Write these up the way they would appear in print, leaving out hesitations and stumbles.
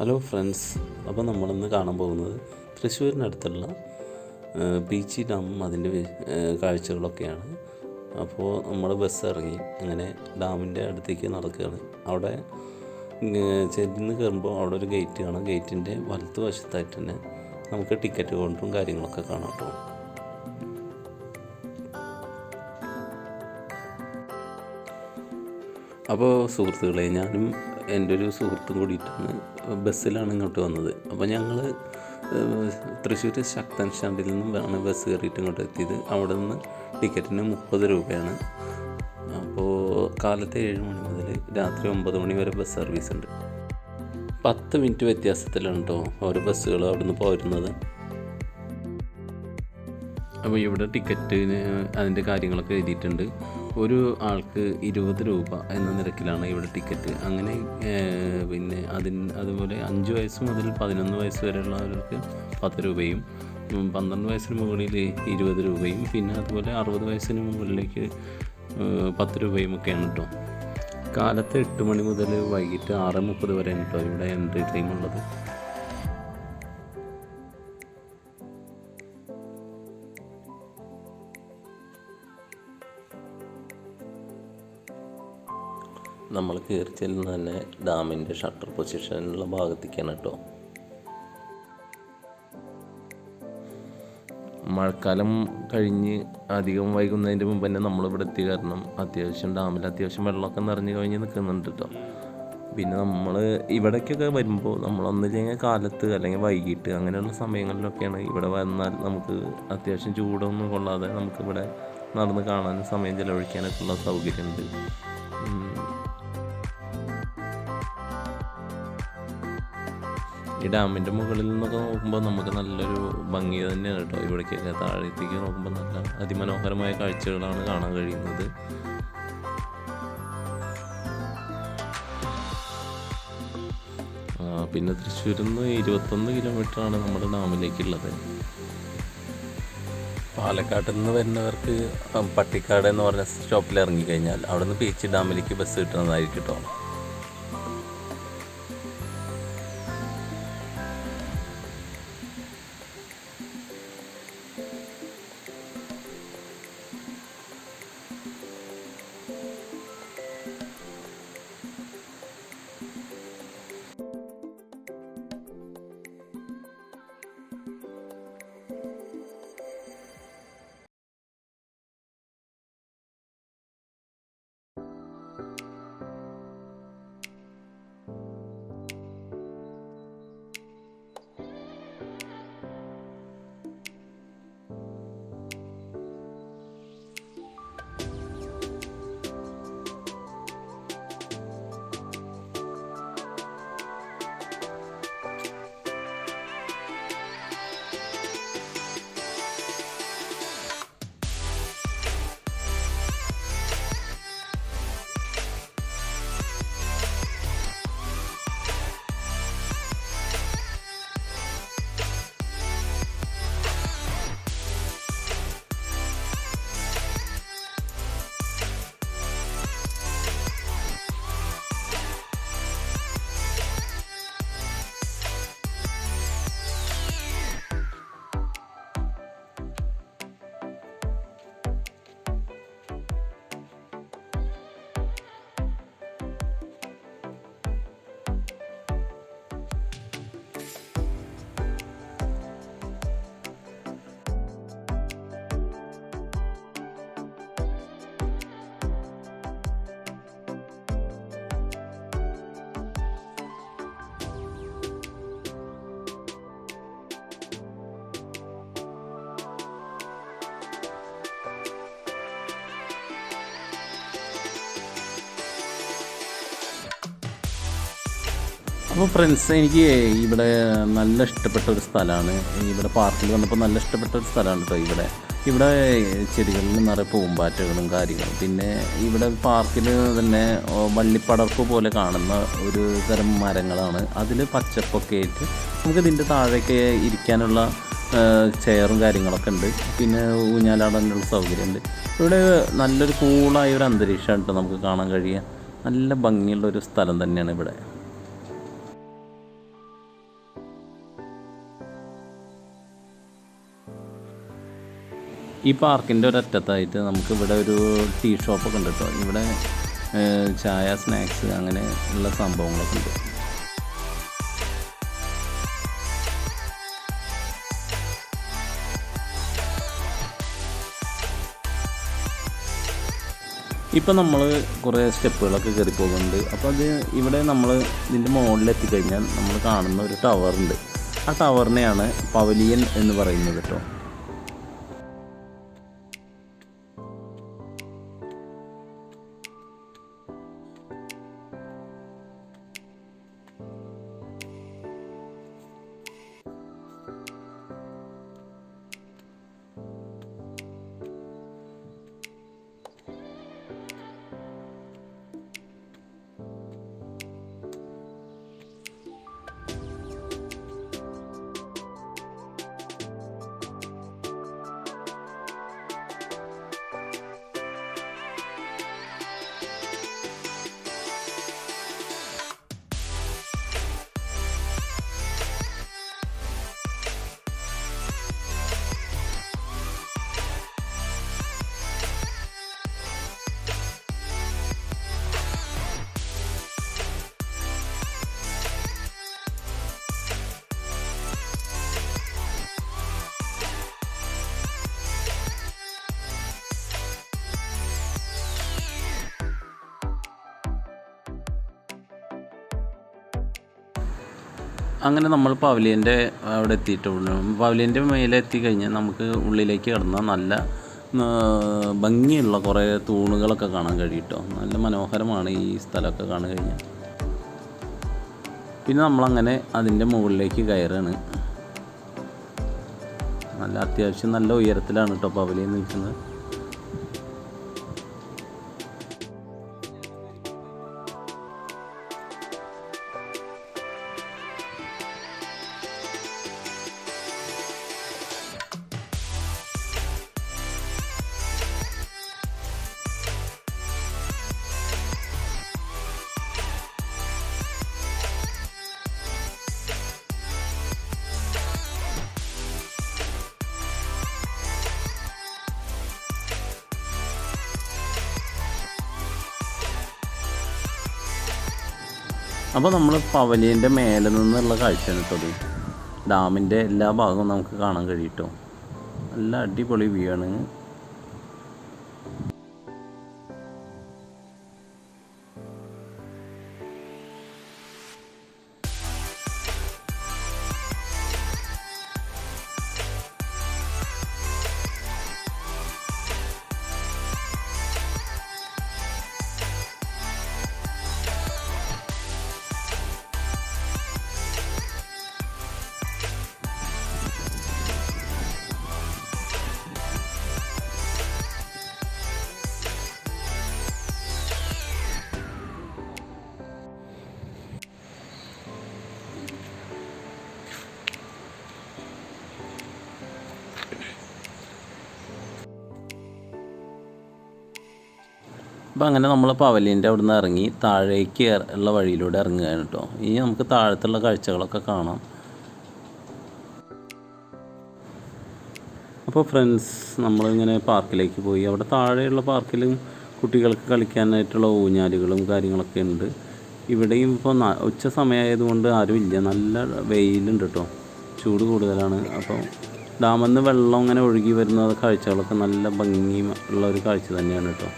Hello friends, അപ്പോൾ നമ്മളിന്ന് കാണാൻ പോകുന്നത് തൃശ്ശൂരിനടുത്തുള്ള പീച്ചി ഡാമും അതിൻ്റെ കാഴ്ചകളൊക്കെയാണ്. അപ്പോൾ നമ്മൾ ബസ് ഇറങ്ങി അങ്ങനെ ഡാമിൻ്റെ അടുത്തേക്ക് നടക്കുകയാണ്. അവിടെ ചെന്ന് കയറുമ്പോൾ അവിടെ ഒരു ഗേറ്റ് കാണാം. ഗേറ്റിൻ്റെ വലത്ത് വശത്തായിട്ട് തന്നെ നമുക്ക് ടിക്കറ്റ് കൗണ്ടറും കാര്യങ്ങളൊക്കെ കാണാം കേട്ടോ. അപ്പോൾ സുഹൃത്തുക്കളെ, ഞാനും എൻ്റെ ഒരു സുഹൃത്തും കൂടിയിട്ടാണ് ബസ്സിലാണ് ഇങ്ങോട്ട് വന്നത്. അപ്പോൾ ഞങ്ങൾ തൃശ്ശൂർ ശക്തൻ സ്റ്റാൻഡിൽ നിന്നും ആണ് ബസ് കയറിയിട്ട് ഇങ്ങോട്ട് എത്തിയത്. അവിടെ നിന്ന് ടിക്കറ്റിന് 30 രൂപയാണ്. അപ്പോൾ കാലത്തെ 7 മണി മുതൽ രാത്രി 9 മണി വരെ ബസ് സർവീസ് ഉണ്ട്. 10 മിനിറ്റ് വ്യത്യാസത്തിലാണ് കേട്ടോ ഓരോ ബസ്സുകൾ അവിടെ നിന്ന് പോരുന്നത്. അപ്പോൾ ഇവിടെ ടിക്കറ്റിന് അതിൻ്റെ കാര്യങ്ങളൊക്കെ എഴുതിയിട്ടുണ്ട്. ഒരു ആൾക്ക് 20 രൂപ എന്ന നിരക്കിലാണ് ഇവിടെ ടിക്കറ്റ്. അങ്ങനെ പിന്നെ അതുപോലെ 5 വയസ്സ് മുതൽ 11 വയസ്സ് വരെയുള്ളവർക്ക് 10 രൂപയും 12 വയസ്സിന് മുകളിൽ 20 രൂപയും പിന്നെ അതുപോലെ 60 വയസ്സിന് മുകളിലേക്ക് 10 രൂപയും ഒക്കെയാണ് കേട്ടോ. കാലത്ത് 8 മണി മുതൽ വൈകിട്ട് 6:30 വരെയാണ് കേട്ടോ ഇവിടെ എൻട്രി ടൈം ഉള്ളത്. നമ്മൾ കയറി ചെല്ലുന്ന തന്നെ ഡാമിൻ്റെ ഷട്ടർ പൊസിഷനുള്ള ഭാഗത്തേക്കാണ് കേട്ടോ. മഴക്കാലം കഴിഞ്ഞ് അധികം വൈകുന്നതിൻ്റെ മുമ്പ് തന്നെ നമ്മളിവിടെ എത്തിയ കാരണം അത്യാവശ്യം ഡാമിൽ വെള്ളമൊക്കെ നിറഞ്ഞു കഴിഞ്ഞ് നിൽക്കുന്നുണ്ട് കേട്ടോ. പിന്നെ നമ്മൾ ഇവിടേക്കൊക്കെ വരുമ്പോൾ നമ്മളൊന്നില്ലെങ്കിൽ കാലത്ത് അല്ലെങ്കിൽ വൈകിട്ട് അങ്ങനെയുള്ള സമയങ്ങളിലൊക്കെയാണ് ഇവിടെ വന്നാൽ നമുക്ക് അത്യാവശ്യം ചൂടൊന്നും കൊള്ളാതെ നമുക്കിവിടെ നടന്ന് കാണാനും സമയം ചിലവഴിക്കാനൊക്കെ ഉള്ള സൗകര്യമുണ്ട്. ഈ ഡാമിൻ്റെ മുകളിൽ നിന്നൊക്കെ നോക്കുമ്പോൾ നമുക്ക് നല്ലൊരു ഭംഗി തന്നെയാണ് കേട്ടോ. ഇവിടേക്കൊക്കെ താഴത്തേക്ക് നോക്കുമ്പോൾ നല്ല അതിമനോഹരമായ കാഴ്ചകളാണ് കാണാൻ കഴിയുന്നത്. പിന്നെ തൃശ്ശൂരിൽ നിന്ന് 21 കിലോമീറ്ററാണ് നമ്മുടെ ഡാമിലേക്കുള്ളത്. പാലക്കാട്ടിൽ നിന്ന് വരുന്നവർക്ക് പട്ടിക്കാട് എന്ന് പറഞ്ഞ സ്റ്റോപ്പിൽ ഇറങ്ങിക്കഴിഞ്ഞാൽ അവിടെ നിന്ന് പീച്ചി ഡാമിലേക്ക് ബസ് കിട്ടുന്നതായിരിക്കും കേട്ടോ. അപ്പോൾ ഫ്രണ്ട്സ്, എനിക്ക് ഇവിടെ നല്ല ഇഷ്ടപ്പെട്ട ഒരു സ്ഥലമാണ്. ഇവിടെ പാർക്കിൽ വന്നപ്പോൾ നല്ല ഇഷ്ടപ്പെട്ട ഒരു സ്ഥലമാണ് കേട്ടോ. ഇവിടെ ചെടികളിൽ നിറയെ പൂമ്പാറ്റകളും കാര്യങ്ങളും, പിന്നെ ഇവിടെ പാർക്കിൽ തന്നെ വള്ളിപ്പടർപ്പ് പോലെ കാണുന്ന ഒരു തരം മരങ്ങളാണ്. അതിൽ പച്ചപ്പൊക്കെ ആയിട്ട് നമുക്ക് ഇതിൻ്റെ താഴേക്ക് ഇരിക്കാനുള്ള ചെയറും കാര്യങ്ങളൊക്കെ ഉണ്ട്. പിന്നെ ഊഞ്ഞാലാടാനുള്ള സൗകര്യമുണ്ട്. ഇവിടെ നല്ലൊരു കൂളായ ഒരു അന്തരീക്ഷമാണ് കേട്ടോ നമുക്ക് കാണാൻ കഴിയുക. നല്ല ഭംഗിയുള്ളൊരു സ്ഥലം തന്നെയാണ് ഇവിടെ. ഈ പാർക്കിൻ്റെ ഒരറ്റത്തായിട്ട് നമുക്ക് ഇവിടെ ഒരു ടീ ഷോപ്പൊക്കെ ഉണ്ട് കേട്ടോ. ഇവിടെ ചായ, സ്നാക്സ് അങ്ങനെ ഉള്ള സംഭവങ്ങളൊക്കെ ഉണ്ട്. ഇപ്പം നമ്മൾ കുറേ സ്റ്റെപ്പുകളൊക്കെ കയറി പോകുന്നുണ്ട്. അപ്പോൾ ഇവിടെ നമ്മൾ ഇതിൻ്റെ മുകളിലെത്തിക്കഴിഞ്ഞാൽ നമ്മൾ കാണുന്ന ഒരു ടവറുണ്ട്. ആ ടവറിനെയാണ് പവലിയൻ എന്ന് പറയുന്നത് കേട്ടോ. അങ്ങനെ നമ്മൾ പവലിയൻ്റെ അവിടെ എത്തിയിട്ടുള്ളൂ. പവലിയൻ്റെ മേലെ എത്തിക്കഴിഞ്ഞാൽ നമുക്ക് ഉള്ളിലേക്ക് കിടന്നാൽ നല്ല ഭംഗിയുള്ള കുറേ തൂണുകളൊക്കെ കാണാൻ കഴിയും കേട്ടോ. നല്ല മനോഹരമാണ് ഈ സ്ഥലമൊക്കെ കാണാൻ കഴിഞ്ഞാൽ. പിന്നെ നമ്മളങ്ങനെ അതിൻ്റെ മുകളിലേക്ക് കയറാണ്. നല്ല അത്യാവശ്യം നല്ല ഉയരത്തിലാണ് കേട്ടോ പവലിയൻ നിൽക്കുന്നത്. അപ്പോൾ നമ്മൾ പവലിയൻ്റെ മേലെ നിന്നുള്ള കാഴ്ചയാണ് കേട്ടോ. ഡാമിൻ്റെ എല്ലാ ഭാഗവും നമുക്ക് കാണാൻ കഴിയും കേട്ടോ. നല്ല അടിപൊളി വ്യൂ ആണ്. അപ്പോൾ അങ്ങനെ നമ്മൾ പവലിയൻ്റെ അവിടെ നിന്ന് ഇറങ്ങി താഴേക്ക് ഉള്ള വഴിയിലൂടെ ഇറങ്ങുകയാണ് കേട്ടോ. ഇനി നമുക്ക് താഴത്തുള്ള കാഴ്ചകളൊക്കെ കാണാം. അപ്പോൾ ഫ്രണ്ട്സ്, നമ്മളിങ്ങനെ പാർക്കിലേക്ക് പോയി. അവിടെ താഴെയുള്ള പാർക്കിലും കുട്ടികൾക്ക് കളിക്കാനായിട്ടുള്ള ഊഞ്ഞാലുകളും കാര്യങ്ങളൊക്കെ ഉണ്ട്. ഇവിടെയും ഇപ്പോൾ ഉച്ച സമയമായതുകൊണ്ട് ആരുമില്ല. നല്ല വെയിലുണ്ട് കേട്ടോ, ചൂട് കൂടുതലാണ്. അപ്പോൾ ഡാമിൽ നിന്ന് വെള്ളം ഇങ്ങനെ ഒഴുകി വരുന്ന കാഴ്ചകളൊക്കെ നല്ല ഭംഗിയുള്ള ഒരു കാഴ്ച തന്നെയാണ് കേട്ടോ.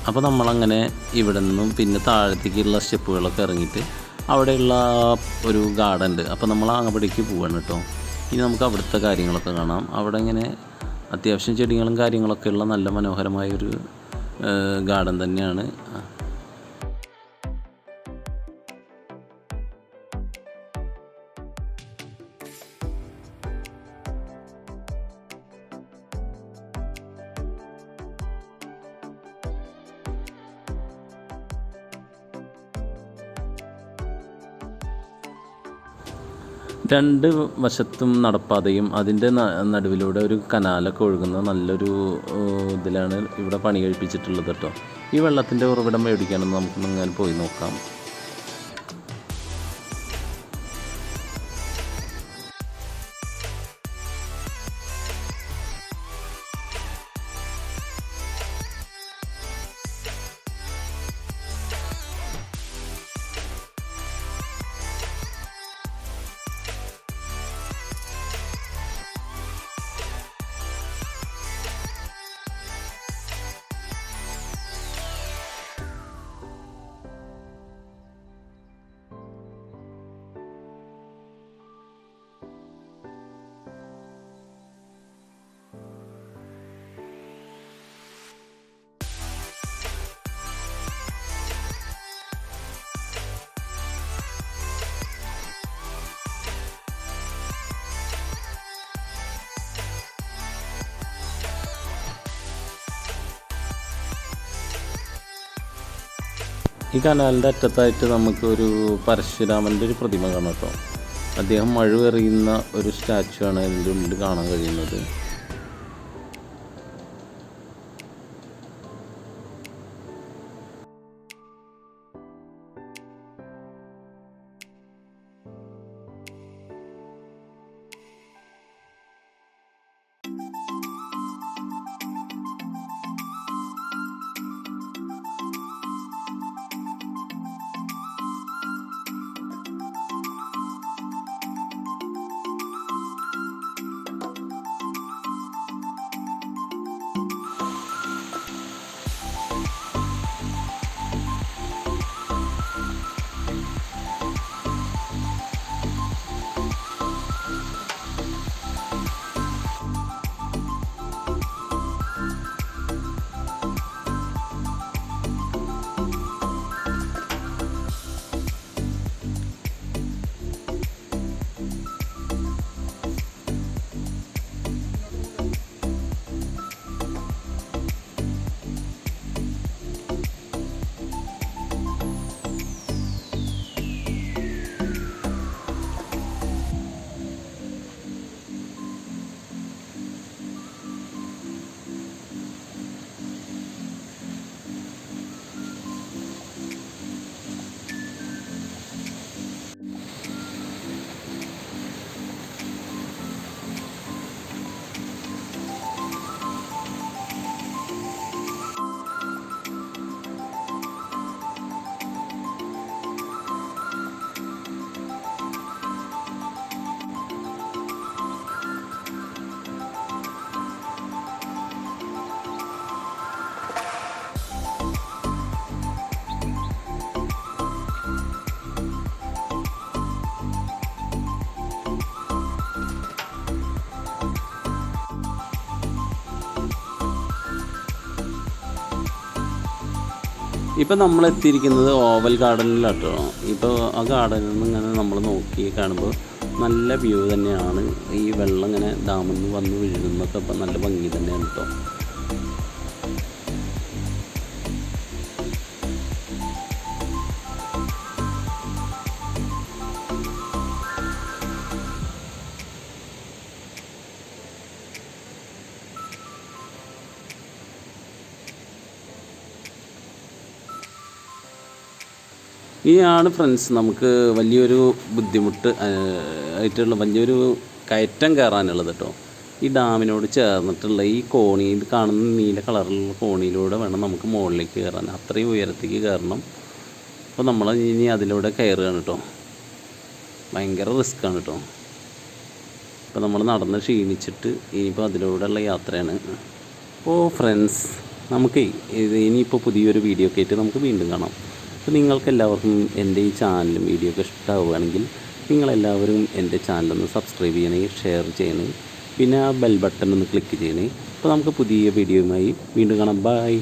അപ്പോൾ നമ്മളങ്ങനെ ഇവിടെ നിന്നും പിന്നെ താഴത്തേക്കുള്ള സ്റ്റെപ്പുകളൊക്കെ ഇറങ്ങിയിട്ട് അവിടെയുള്ള ഒരു ഗാർഡൻ ഉണ്ട്. അപ്പോൾ നമ്മൾ അവിടേക്ക് പോവാണ് കേട്ടോ. ഇനി നമുക്ക് അവിടുത്തെ കാര്യങ്ങളൊക്കെ കാണാം. അവിടെ ഇങ്ങനെ അത്യാവശ്യം ചെടികളും കാര്യങ്ങളൊക്കെ ഉള്ള നല്ല മനോഹരമായൊരു ഗാർഡൻ തന്നെയാണ്. രണ്ട് വശത്തും നടപ്പാതയും അതിൻ്റെ നടുവിലൂടെ ഒരു കനാലൊക്കെ ഒഴുകുന്ന നല്ലൊരു ഇതിലാണ് ഇവിടെ പണി കഴിപ്പിച്ചിട്ടുള്ളത് കേട്ടോ. ഈ വെള്ളത്തിൻ്റെ ഉറവിടം എവിടേക്കാണെന്ന് നമുക്ക് ഇങ്ങനെ പോയി നോക്കാം. ഈ കനാലിൻ്റെ അറ്റത്തായിട്ട് നമുക്കൊരു പരശുരാമൻ്റെ ഒരു പ്രതിമ കാണാം കേട്ടോ. അദ്ദേഹം മഴുവെറിയുന്ന ഒരു സ്റ്റാച്ചു ആണ് ഇതിൻ്റെ ഉള്ളിൽ കാണാൻ കഴിയുന്നത്. ഇപ്പം നമ്മൾ എത്തിയിരിക്കുന്നത് ഓവൽ ഗാർഡനിലാട്ടോ. ഇപ്പോൾ ആ ഗാർഡനിൽ നിന്ന് ഇങ്ങനെ നമ്മൾ നോക്കി കാണുമ്പോൾ നല്ല വ്യൂ തന്നെയാണ്. ഈ വെള്ളം ഇങ്ങനെ ഡാമിൽ നിന്ന് വന്ന് വീഴുന്നതൊക്കെ ഇപ്പം നല്ല ഭംഗി തന്നെയാണ് കേട്ടോ. ഇനിയാണ് ഫ്രണ്ട്സ് നമുക്ക് വലിയൊരു ബുദ്ധിമുട്ട് ആയിട്ടുള്ള വലിയൊരു കയറ്റം കയറാനുള്ളത് കേട്ടോ. ഈ ഡാമിനോട് ചേർന്നിട്ടുള്ള ഈ കോണിയിൽ കാണുന്ന നീല കളറിലുള്ള കോണിയിലൂടെ വേണം നമുക്ക് മുകളിലേക്ക് കയറാൻ. അത്രയും ഉയരത്തേക്ക് കയറണം. അപ്പോൾ നമ്മൾ ഇനി അതിലൂടെ കയറുകയാണ് കേട്ടോ. ഭയങ്കര റിസ്ക്കാണ് കേട്ടോ. അപ്പോൾ നമ്മൾ നടന്ന് ക്ഷീണിച്ചിട്ട് ഇനിയിപ്പോൾ അതിലൂടെയുള്ള യാത്രയാണ്. അപ്പോൾ ഫ്രണ്ട്സ് നമുക്ക് ഇനിയിപ്പോൾ പുതിയൊരു വീഡിയോ ഒക്കെ ആയിട്ട് നമുക്ക് വീണ്ടും കാണാം. അപ്പോൾ നിങ്ങൾക്കെല്ലാവർക്കും എൻ്റെ ഈ ചാനലും വീഡിയോ ഒക്കെ ഇഷ്ടമാവുകയാണെങ്കിൽ നിങ്ങളെല്ലാവരും എൻ്റെ ചാനലൊന്ന് സബ്സ്ക്രൈബ് ചെയ്യണേ, ഷെയർ ചെയ്യണേ, പിന്നെ ആ ബെൽ ബട്ടൺ ഒന്ന് ക്ലിക്ക് ചെയ്യണേ. അപ്പോൾ നമുക്ക് പുതിയ വീഡിയോയുമായി വീണ്ടും കാണാം. ബൈ.